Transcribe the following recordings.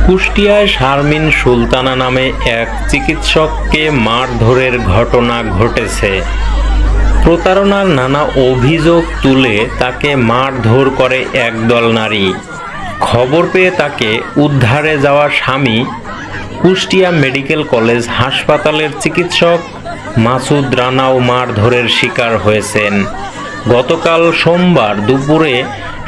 কুষ্টিয়ায় শারমিন সুলতানা নামে এক চিকিৎসককে মারধরের ঘটনা ঘটেছে। প্রতারণার নানা অভিযোগ তুলে তাকে মারধর করে একদল নারী। খবর পেয়ে তাকে উদ্ধারে যাওয়া স্বামী কুষ্টিয়া মেডিকেল কলেজ হাসপাতালের চিকিৎসক মাসুদ রানাও মারধরের শিকার হয়েছেন। গতকাল সোমবার দুপুরে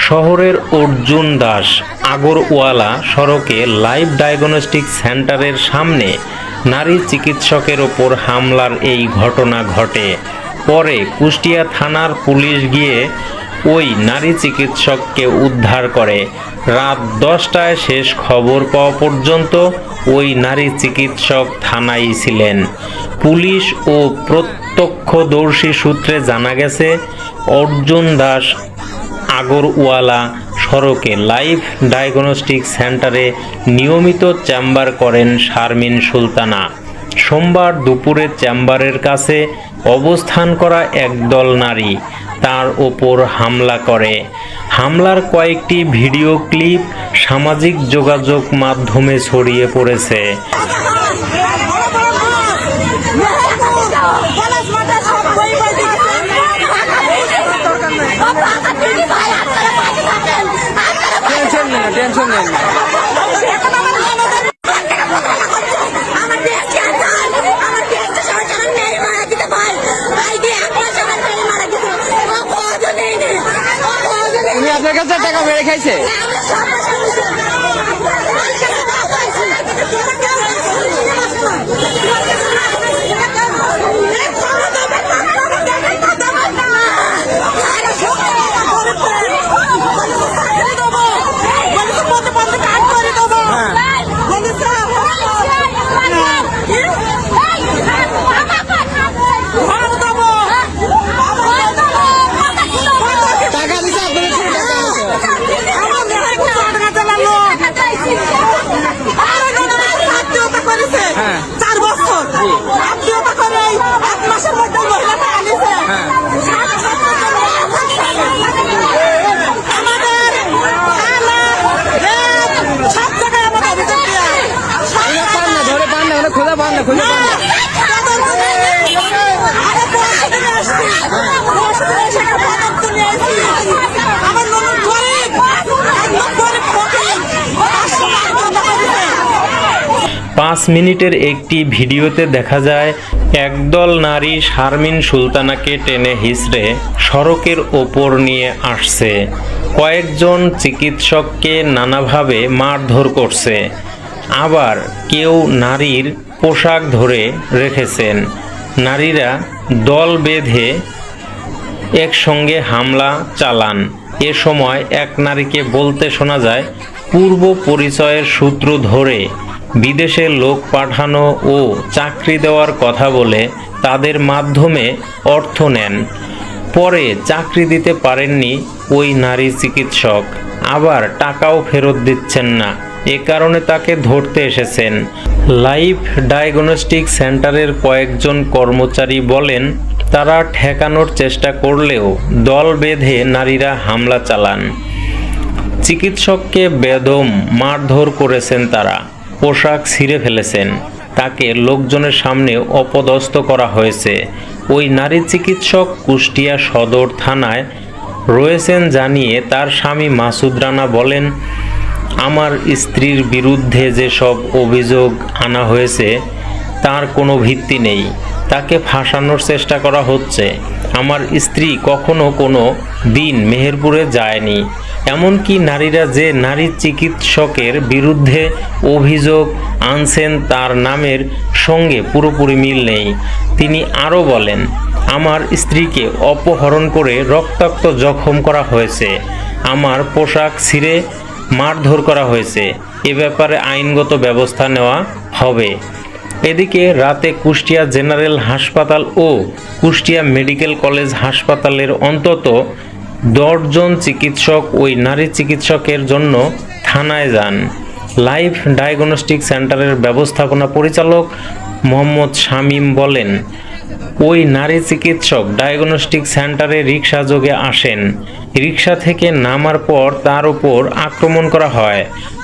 শহরের অর্জুন দাস আগরওয়ালা সড়কে লাইফ ডায়াগনস্টিক সেন্টারের সামনে নারী চিকিৎসকের ওপর হামলার এই ঘটনা ঘটে। পরে কুষ্টিয়া থানার পুলিশ গিয়ে ওই নারী চিকিৎসককে উদ্ধার করে। রাত 10টায় শেষ খবর পাওয়া পর্যন্ত ওই নারী চিকিৎসক থানায় ছিলেন। পুলিশ ও প্রত্যক্ষদর্শী সূত্রে জানা গেছে, অর্জুন দাস আগরওয়ালা সড়কে লাইফ ডায়াগনস্টিক সেন্টারে নিয়মিত চেম্বার করেন শারমিন সুলতানা। সোমবার দুপুরে চেম্বারের কাছে অবস্থান করা একদল নারী তার ওপর হামলা করে। হামলার কয়েকটি ভিডিও ক্লিপ সামাজিক যোগাযোগ মাধ্যমে ছড়িয়ে পড়েছে। টেনশন নেন না। উনি আপনার কাছে টাকা মেরে খাইছে? পাঁচ মিনিটের একটি ভিডিওতে দেখা যায় একদল নারী শারমিন সুলতানাকে টেনে হিঁচড়ে সড়কের ওপর নিয়ে আসছে। কয়েকজন চিকিৎসককে নানাভাবে মারধর করছে। আবার কেউ নারীর পোশাক ধরে রেখেছেন। নারীরা দল বেঁধে একসঙ্গে হামলা চালান। এ সময় এক নারীকে বলতে শোনা যায়, পূর্ব পরিচয়ের সূত্র ধরে বিদেশে লোক পাঠানো ও চাকরি দেওয়ার কথা বলে তাদের মাধ্যমে অর্থ নেন। পরে চাকরি দিতে পারেননি ওই নারী চিকিৎসক, আবার টাকাও ফেরত দিচ্ছেন না। এ কারণে তাকে ধরতে এসেছেন। লাইফ ডায়াগনস্টিক সেন্টারের কয়েকজন কর্মচারী বলেন, তারা ঠেকানোর চেষ্টা করলেও দল বেঁধে নারীরা হামলা চালান। চিকিৎসককে বেদম মারধর করেছেন তারা, পোশাক ছিঁড়ে ফেলেছেন। তাকে লোকজনের সামনে অপদস্থ করা হয়েছে। ওই নারী চিকিৎসক কুষ্টিয়া সদর থানায় রয়েছেন জানিয়ে তার স্বামী মাসুদ রানা বলেন, আমার স্ত্রীর বিরুদ্ধে যেসব অভিযোগ আনা হয়েছে তার কোনো ভিত্তি নেই। তাকে ফাঁসানোর চেষ্টা করা হচ্ছে। আমার স্ত্রী কখনো কোনো দিন মেহেরপুরে যায়নি। এমনকি নারীরা যে নারী চিকিৎসকের বিরুদ্ধে অভিযোগ আনছেন তার নামের সঙ্গে পুরোপুরি মিল নেই। তিনি আরও বলেন, আমার স্ত্রীকে অপহরণ করে রক্তাক্ত জখম করা হয়েছে। আমার পোশাক ছিঁড়ে মারধর করা হয়েছে। এ ব্যাপারে আইনগত ব্যবস্থা নেওয়া হবে। এদিকে রাতে কুষ্টিয়া জেনারেল হাসপাতাল ও কুষ্টিয়া মেডিকেল কলেজ হাসপাতালের অন্তত 10 জন চিকিৎসক ওই নারী চিকিৎসকের জন্য থানায় যান। লাইফ ডায়াগনস্টিক সেন্টারের ব্যবস্থাপনা পরিচালক মোহাম্মদ শামীম বলেন, ওই নারী চিকিৎসক ডায়াগনস্টিক সেন্টারে রিকশা যোগে আসেন। রিকশা থেকে নামার পর তার উপর আক্রমণ করা হয়।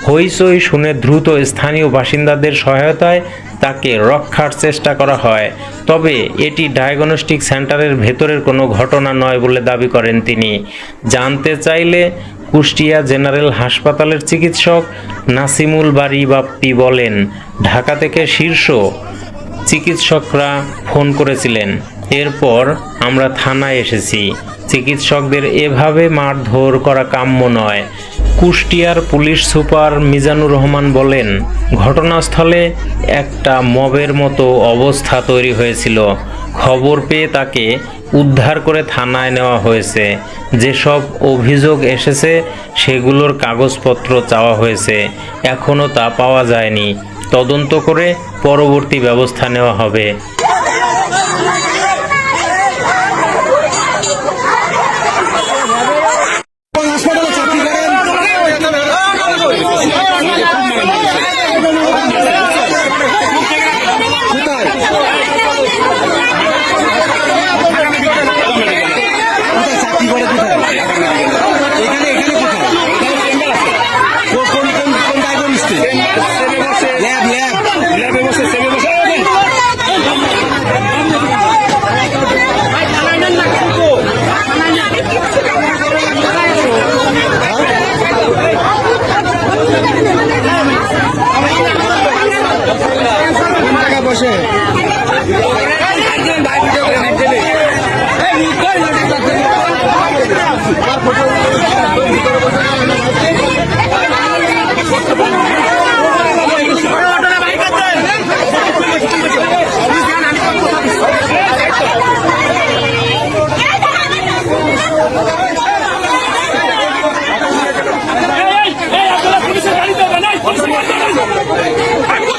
হইচই শুনে দ্রুত স্থানীয় বাসিন্দাদের সহায়তায় তাকে রক্ষার চেষ্টা করা হয়। তবে এটি ডায়াগনস্টিক সেন্টারের ভেতরের কোনো ঘটনা নয় বলে দাবি করেন তিনি। জানতে চাইলে কুষ্টিয়া জেনারেল হাসপাতালের চিকিৎসক নাসিমুল বারী বাপ্পি বলেন, ঢাকা থেকে শীর্ষ চিকিৎসকরা ফোন করেছিলেন, এরপর আমরা থানায় এসেছি। চিকিৎসকদের এভাবে মারধর করা কাম্য নয়। কুষ্টিয়ার পুলিশ সুপার মিজানুর রহমান বলেন, ঘটনাস্থলে একটা মবের মতো অবস্থা তৈরি হয়েছিল। খবর পেয়ে তাকে উদ্ধার করে থানায় নেওয়া হয়েছে। যেসব অভিযোগ এসেছে সেগুলোর কাগজপত্র চাওয়া হয়েছে, এখনও তা পাওয়া যায়নি। তদন্ত করে পরবর্তী ব্যবস্থা নেওয়া হবে। Hey,